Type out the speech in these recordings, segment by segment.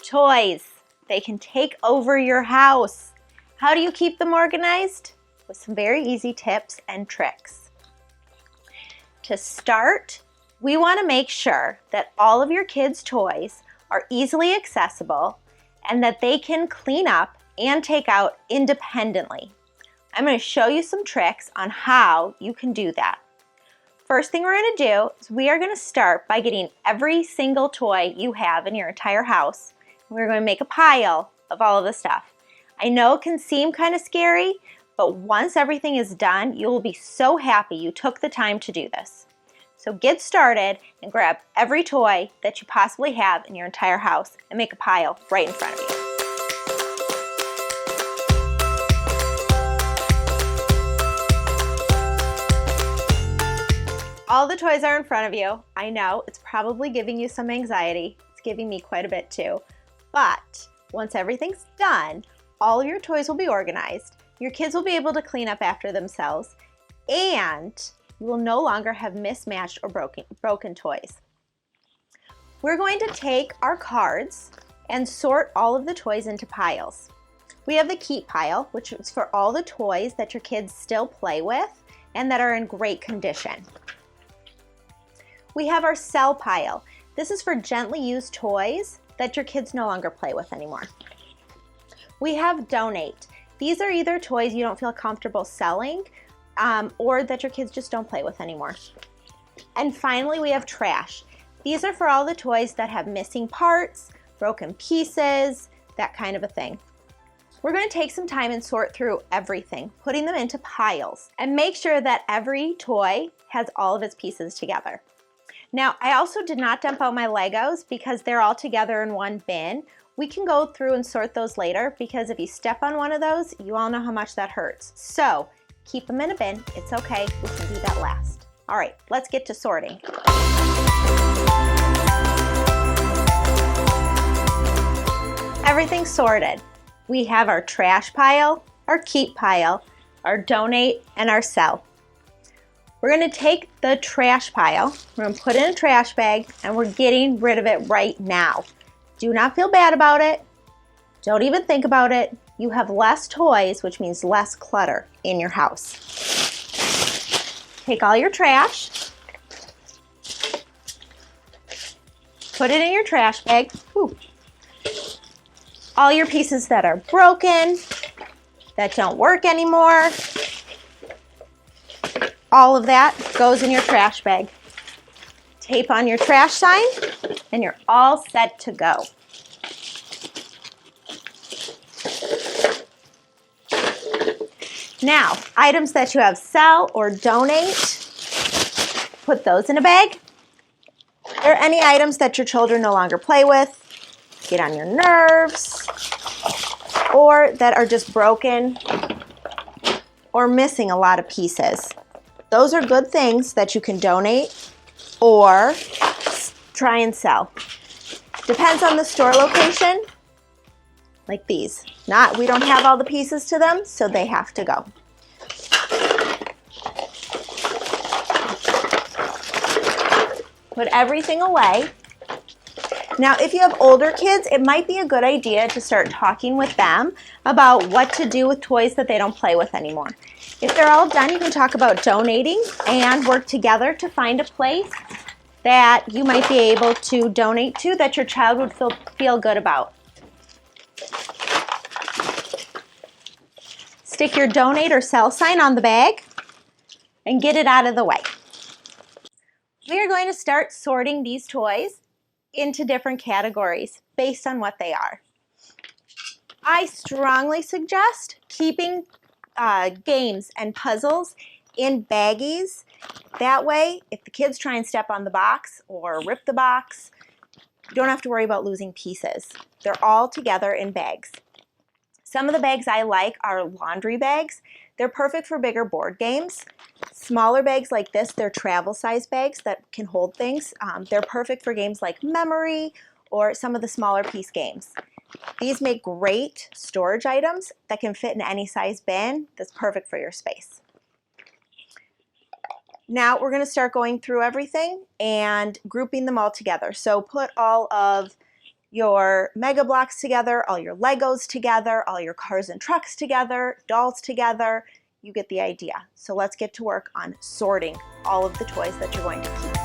Toys. They can take over your house. How do you keep them organized? With some very easy tips and tricks. To start, we want to make sure that all of your kids' toys are easily accessible and that they can clean up and take out independently. I'm going to show you some tricks on how you can do that. First thing we're going to do is we are going to start by getting every single toy you have in your entire house. We're going to make a pile of all of the stuff. I know it can seem kind of scary, but once everything is done, you will be so happy you took the time to do this. So get started and grab every toy that you possibly have in your entire house and make a pile right in front of you. All the toys are in front of you. I know it's probably giving you some anxiety. It's giving me quite a bit too. But once everything's done, all of your toys will be organized. Your kids will be able to clean up after themselves, and you will no longer have mismatched or broken toys. We're going to take our cards and sort all of the toys into piles. We have the keep pile, which is for all the toys that your kids still play with and that are in great condition. We have our sell pile. This is for gently used toys that your kids no longer play with anymore. We have donate. These are either toys you don't feel comfortable selling or that your kids just don't play with anymore. And finally, we have trash. These are for all the toys that have missing parts, broken pieces, that kind of a thing. We're going to take some time and sort through everything, putting them into piles, and make sure that every toy has all of its pieces together. Now, I also did not dump out my Legos because they're all together in one bin. We can go through and sort those later because if you step on one of those, you all know how much that hurts. So keep them in a bin. It's okay. We can do that last. All right, let's get to sorting. Everything's sorted. We have our trash pile, our keep pile, our donate, and our sell. We're going to take the trash pile, we're going to put it in a trash bag, and we're getting rid of it right now. Do not feel bad about it. Don't even think about it. You have less toys, which means less clutter in your house. Take all your trash, put it in your trash bag. Ooh. All your pieces that are broken, that don't work anymore, all of that goes in your trash bag. Tape on your trash sign, and you're all set to go. Now, items that you have sell or donate, put those in a bag. Are there any items that your children no longer play with, get on your nerves, or that are just broken or missing a lot of pieces? Those are good things that you can donate or try and sell. Depends on the store location, like these. We don't have all the pieces to them, so they have to go. Put everything away. Now, if you have older kids, it might be a good idea to start talking with them about what to do with toys that they don't play with anymore. If they're all done, you can talk about donating and work together to find a place that you might be able to donate to that your child would feel good about. Stick your donate or sell sign on the bag and get it out of the way. We are going to start sorting these toys into different categories based on what they are. I strongly suggest keeping games and puzzles in baggies. That way, if the kids try and step on the box or rip the box, you don't have to worry about losing pieces. They're all together in bags. Some of the bags I like are laundry bags. They're perfect for bigger board games. Smaller bags like this, they're travel size bags that can hold things. They're perfect for games like memory or some of the smaller piece games. These make great storage items that can fit in any size bin that's perfect for your space. Now we're going to start going through everything and grouping them all together. So put all of your Mega Blocks together, all your Legos together, all your cars and trucks together, dolls together. You get the idea. So let's get to work on sorting all of the toys that you're going to keep.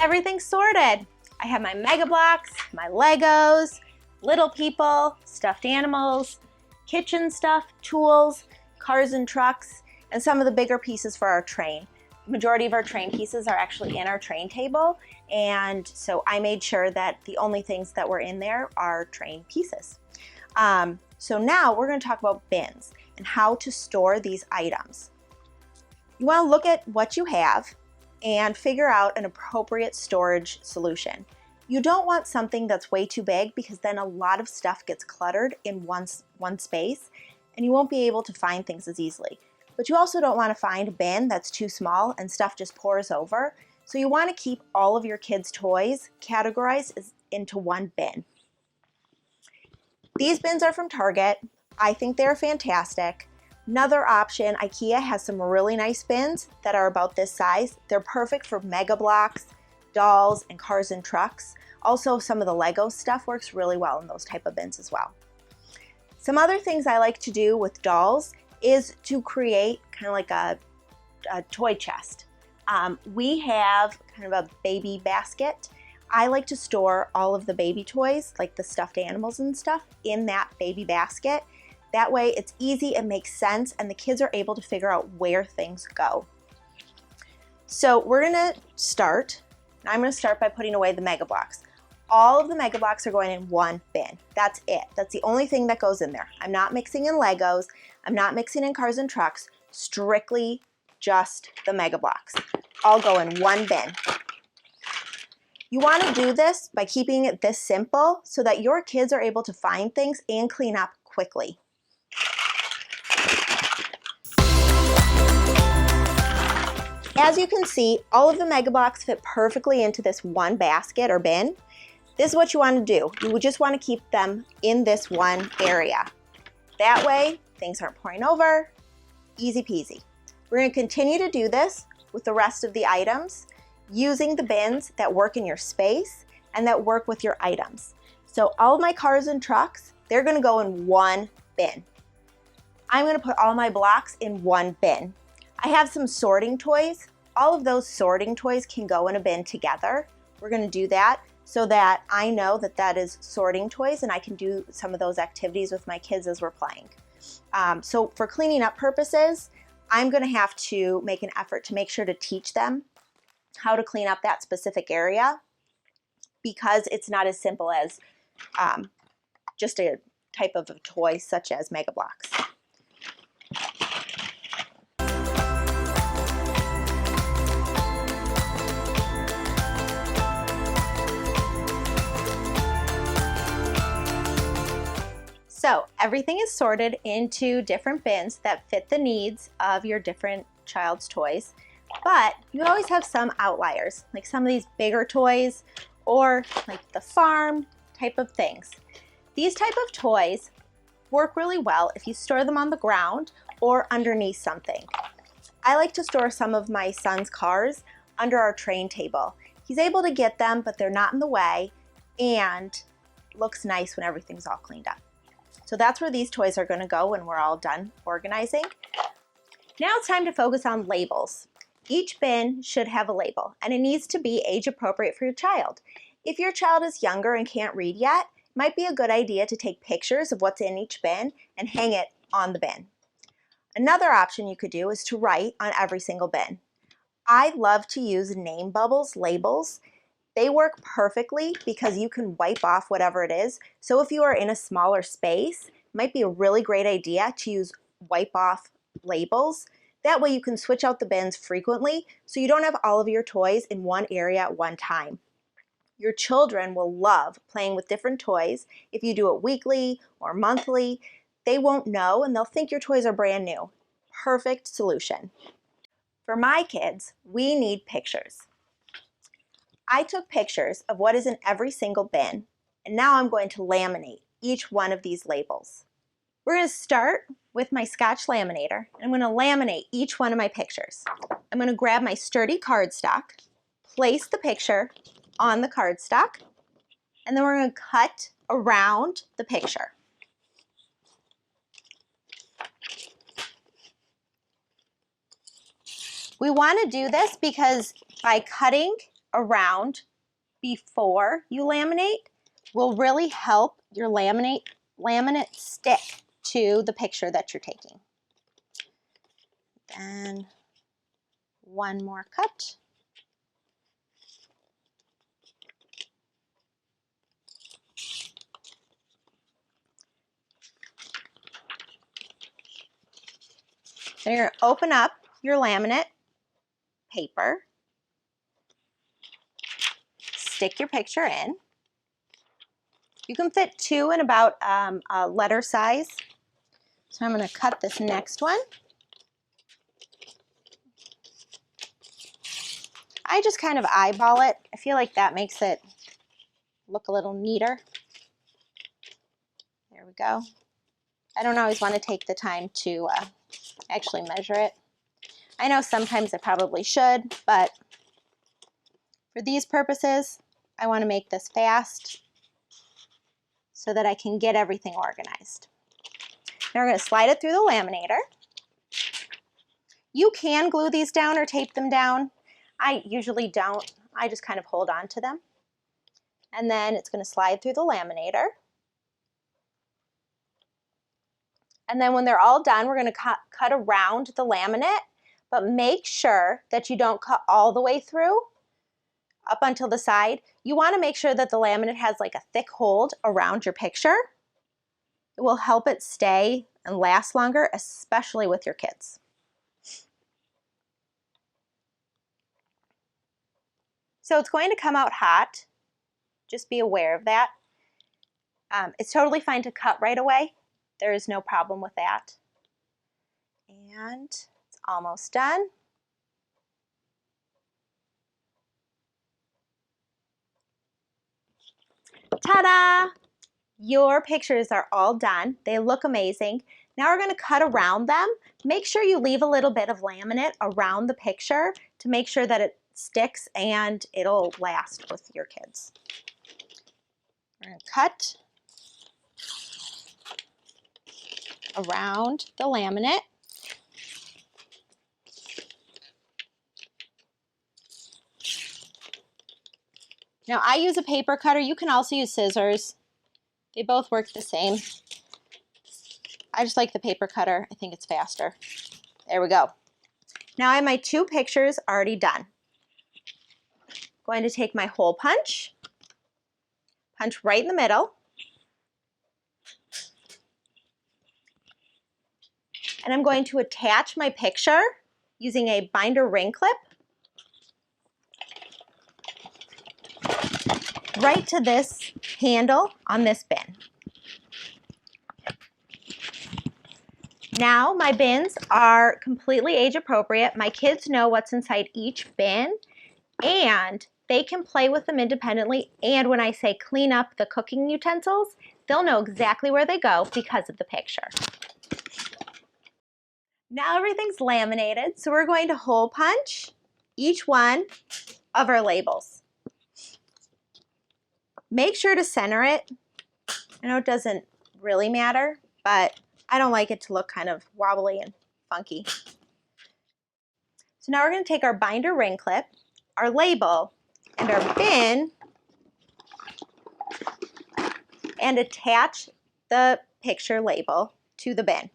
Everything's sorted. I have my Mega Blocks, my Legos, little people, stuffed animals, kitchen stuff, tools, cars and trucks, and some of the bigger pieces for our train. The majority of our train pieces are actually in our train table, and so I made sure that the only things that were in there are train pieces. So now we're going to talk about bins and how to store these items. You want to look at what you have and figure out an appropriate storage solution. You don't want something that's way too big because then a lot of stuff gets cluttered in one space and you won't be able to find things as easily. But you also don't want to find a bin that's too small and stuff just pours over. So you want to keep all of your kids' toys categorized into one bin. These bins are from Target. I think they're fantastic. Another option, IKEA has some really nice bins that are about this size. They're perfect for Mega Blocks, dolls, and cars and trucks. Also, some of the Lego stuff works really well in those type of bins as well. Some other things I like to do with dolls is to create kind of like a toy chest. We have kind of a baby basket. I like to store all of the baby toys, like the stuffed animals and stuff, in that baby basket. That way it's easy, it makes sense, and the kids are able to figure out where things go. So we're gonna start. I'm gonna start by putting away the Mega Blocks. All of the Mega Blocks are going in one bin. That's it. That's the only thing that goes in there. I'm not mixing in Legos. I'm not mixing in cars and trucks. Strictly just the Mega Blocks. All go in one bin. You want to do this by keeping it this simple so that your kids are able to find things and clean up quickly. As you can see, all of the Mega Blocks fit perfectly into this one basket or bin. This is what you want to do. You would just want to keep them in this one area. That way, things aren't pouring over. Easy peasy. We're going to continue to do this with the rest of the items using the bins that work in your space and that work with your items. So all of my cars and trucks, they're going to go in one bin. I'm going to put all my blocks in one bin. I have some sorting toys. All of those sorting toys can go in a bin together. We're going to do that so that I know that that is sorting toys and I can do some of those activities with my kids as we're playing. So for cleaning up purposes, I'm going to have to make an effort to make sure to teach them how to clean up that specific area because it's not as simple as just a type of a toy such as Mega Blocks. So everything is sorted into different bins that fit the needs of your different child's toys, but you always have some outliers, like some of these bigger toys or like the farm type of things. These type of toys work really well if you store them on the ground or underneath something. I like to store some of my son's cars under our train table. He's able to get them, but they're not in the way and looks nice when everything's all cleaned up. So that's where these toys are going to go when we're all done organizing. Now it's time to focus on labels. Each bin should have a label, and it needs to be age appropriate for your child. If your child is younger and can't read yet, it might be a good idea to take pictures of what's in each bin and hang it on the bin. Another option you could do is to write on every single bin. I love to use name bubbles, labels. They work perfectly because you can wipe off whatever it is. So if you are in a smaller space, it might be a really great idea to use wipe off labels. That way you can switch out the bins frequently so you don't have all of your toys in one area at one time. Your children will love playing with different toys. If you do it weekly or monthly, they won't know and they'll think your toys are brand new. Perfect solution. For my kids, we need pictures. I took pictures of what is in every single bin, and now I'm going to laminate each one of these labels. We're going to start with my Scotch laminator, and I'm going to laminate each one of my pictures. I'm going to grab my sturdy cardstock, place the picture on the cardstock, and then we're going to cut around the picture. We want to do this because by cutting around before you laminate will really help your laminate stick to the picture that you're taking. Then one more cut. Then you're going to open up your laminate paper, stick your picture in. You can fit 2 in about a letter size. So I'm going to cut this next one. I just kind of eyeball it. I feel like that makes it look a little neater. There we go. I don't always want to take the time to actually measure it. I know sometimes I probably should, but for these purposes, I want to make this fast so that I can get everything organized. Now we're going to slide it through the laminator. You can glue these down or tape them down. I usually don't. I just kind of hold on to them. And then it's going to slide through the laminator. And then when they're all done, we're going to cut around the laminate, but make sure that you don't cut all the way through up until the side. You want to make sure that the laminate has like a thick hold around your picture. It will help it stay and last longer, especially with your kids. So it's going to come out hot. Just be aware of that. It's totally fine to cut right away. There is no problem with that. And it's almost done. Ta-da! Your pictures are all done. They look amazing. Now we're going to cut around them. Make sure you leave a little bit of laminate around the picture to make sure that it sticks and it'll last with your kids. We're going to cut around the laminate. Now I use a paper cutter. You can also use scissors. They both work the same. I just like the paper cutter. I think it's faster. There we go. Now I have my 2 pictures already done. Going to take my hole punch, punch right in the middle, and I'm going to attach my picture using a binder ring clip right to this handle on this bin. Now my bins are completely age appropriate. My kids know what's inside each bin and they can play with them independently. And when I say clean up the cooking utensils, they'll know exactly where they go because of the picture. Now everything's laminated, so we're going to hole punch each one of our labels. Make sure to center it. I know it doesn't really matter, but I don't like it to look kind of wobbly and funky. So now we're going to take our binder ring clip, our label, and our bin and attach the picture label to the bin.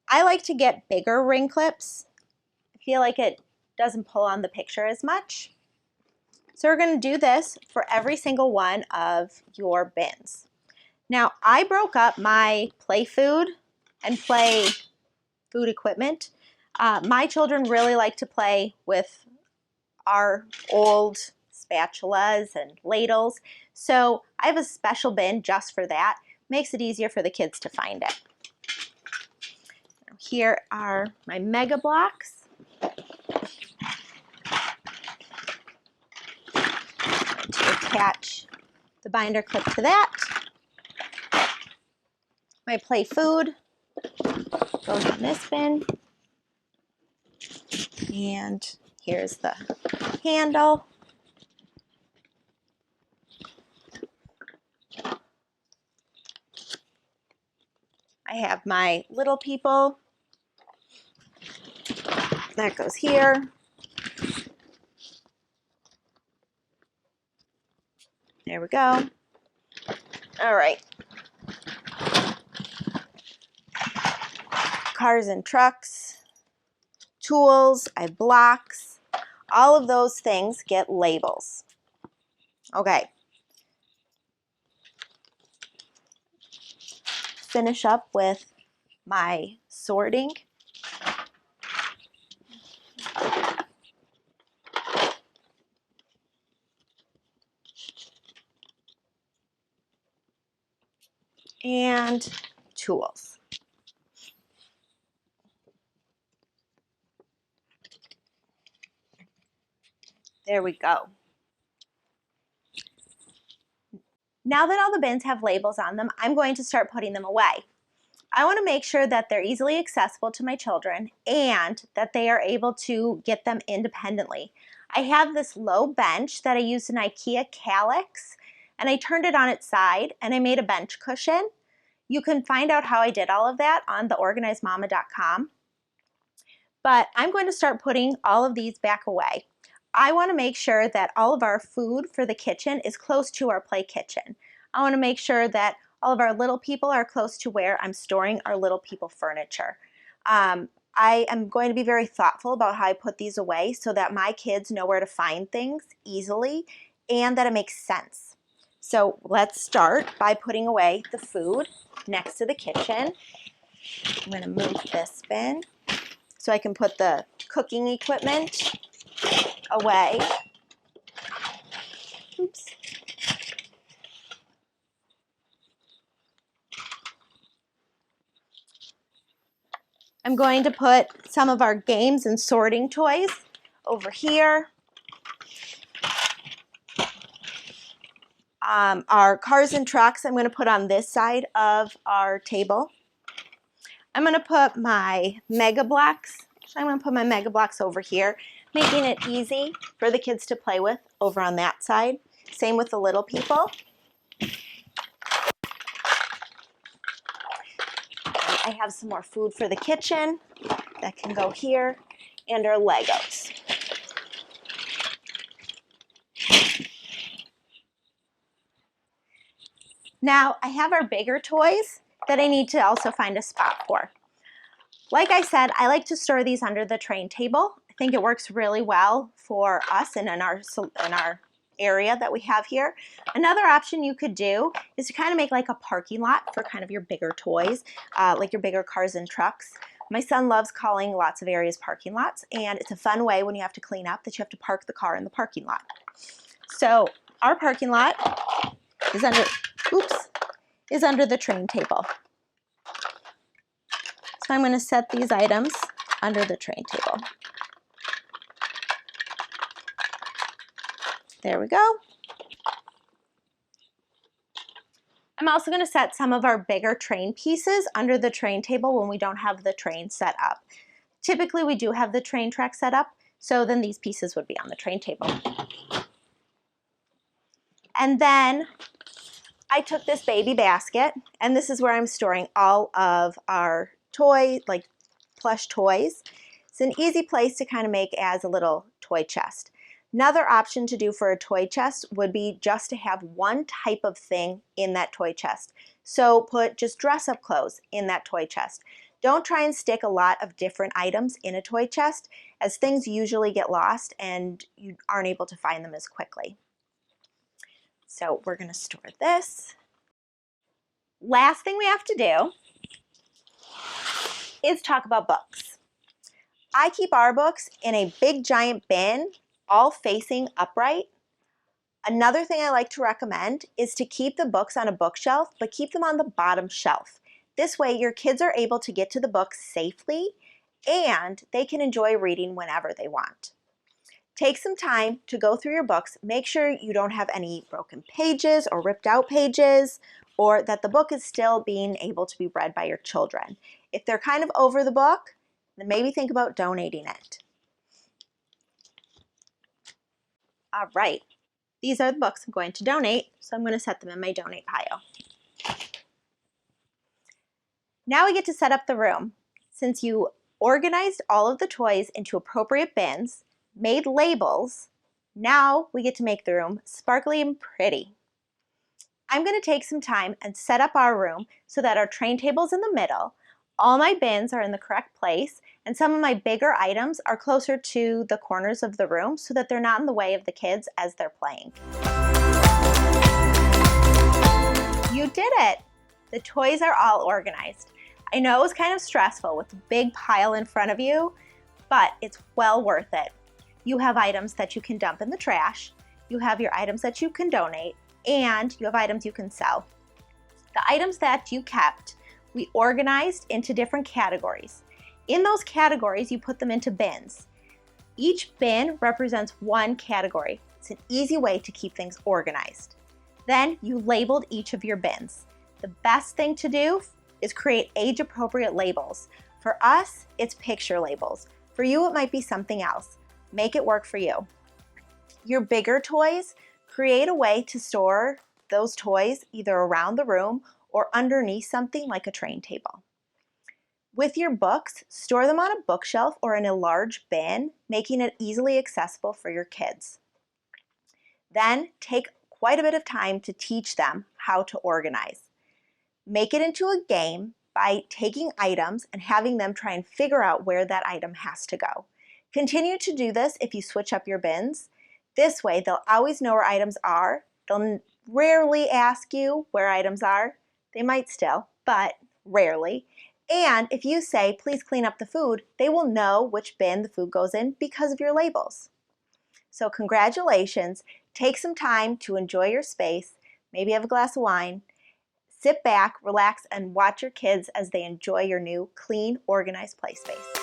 I like to get bigger ring clips. I feel like it doesn't pull on the picture as much. So we're going to do this for every single one of your bins. Now I broke up my play food and play food equipment. My children really like to play with our old spatulas and ladles. So I have a special bin just for that. Makes it easier for the kids to find it. Now, here are my mega blocks. To attach the binder clip to that. My play food goes in this bin. And here's the handle. I have my little people. That goes here. There we go. All right. Cars and trucks, tools, I have blocks. All of those things get labels. Okay. Finish up with my sorting. And tools. There we go. Now that all the bins have labels on them, I'm going to start putting them away. I want to make sure that they're easily accessible to my children and that they are able to get them independently. I have this low bench that I used an IKEA calyx, and I turned it on its side and I made a bench cushion. You can find out how I did all of that on theorganizedmama.com. But I'm going to start putting all of these back away. I want to make sure that all of our food for the kitchen is close to our play kitchen. I want to make sure that all of our little people are close to where I'm storing our little people furniture. I am going to be very thoughtful about how I put these away so that my kids know where to find things easily and that it makes sense. So let's start by putting away the food next to the kitchen. I'm going to move this bin so I can put the cooking equipment away. Oops. I'm going to put some of our games and sorting toys over here. Our cars and trucks I'm going to put on this side of our table. I'm going to put my Mega Blocks. I'm going to put my Mega Blocks over here, making it easy for the kids to play with over on that side. Same with the little people. I have some more food for the kitchen that can go here, and our Legos. Now I have our bigger toys that I need to also find a spot for. Like I said, I like to store these under the train table. I think it works really well for us and in our area that we have here. Another option you could do is to kind of make like a parking lot for kind of your bigger toys, like your bigger cars and trucks. My son loves calling lots of areas parking lots, and it's a fun way when you have to clean up that you have to park the car in the parking lot. So our parking lot is under the train table. So I'm going to set these items under the train table. There we go. I'm also going to set some of our bigger train pieces under the train table when we don't have the train set up. Typically we do have the train track set up, so then these pieces would be on the train table. And then I took this baby basket, and this is where I'm storing all of our toy, like plush toys. It's an easy place to kind of make as a little toy chest. Another option to do for a toy chest would be just to have one type of thing in that toy chest. So put just dress-up clothes in that toy chest. Don't try and stick a lot of different items in a toy chest, as things usually get lost and you aren't able to find them as quickly. So we're going to store this. Last thing we have to do is talk about books. I keep our books in a big giant bin, all facing upright. Another thing I like to recommend is to keep the books on a bookshelf, but keep them on the bottom shelf. This way your kids are able to get to the books safely and they can enjoy reading whenever they want. Take some time to go through your books. Make sure you don't have any broken pages or ripped out pages, or that the book is still being able to be read by your children. If they're kind of over the book, then maybe think about donating it. All right, these are the books I'm going to donate, so I'm going to set them in my donate pile. Now we get to set up the room. Since you organized all of the toys into appropriate bins, made labels, now we get to make the room sparkly and pretty. I'm going to take some time and set up our room so that our train table's in the middle, all my bins are in the correct place, and some of my bigger items are closer to the corners of the room so that they're not in the way of the kids as they're playing. You did it! The toys are all organized. I know it was kind of stressful with the big pile in front of you, but it's well worth it. You have items that you can dump in the trash, you have your items that you can donate, and you have items you can sell. The items that you kept, we organized into different categories. In those categories, you put them into bins. Each bin represents one category. It's an easy way to keep things organized. Then you labeled each of your bins. The best thing to do is create age-appropriate labels. For us, it's picture labels. For you, it might be something else. Make it work for you. Your bigger toys, create a way to store those toys either around the room or underneath something like a train table. With your books, store them on a bookshelf or in a large bin, making it easily accessible for your kids. Then take quite a bit of time to teach them how to organize. Make it into a game by taking items and having them try and figure out where that item has to go. Continue to do this if you switch up your bins. This way, they'll always know where items are. They'll rarely ask you where items are. They might still, but rarely. And if you say, please clean up the food, they will know which bin the food goes in because of your labels. So congratulations. Take some time to enjoy your space. Maybe have a glass of wine. Sit back, relax, and watch your kids as they enjoy your new, clean, organized play space.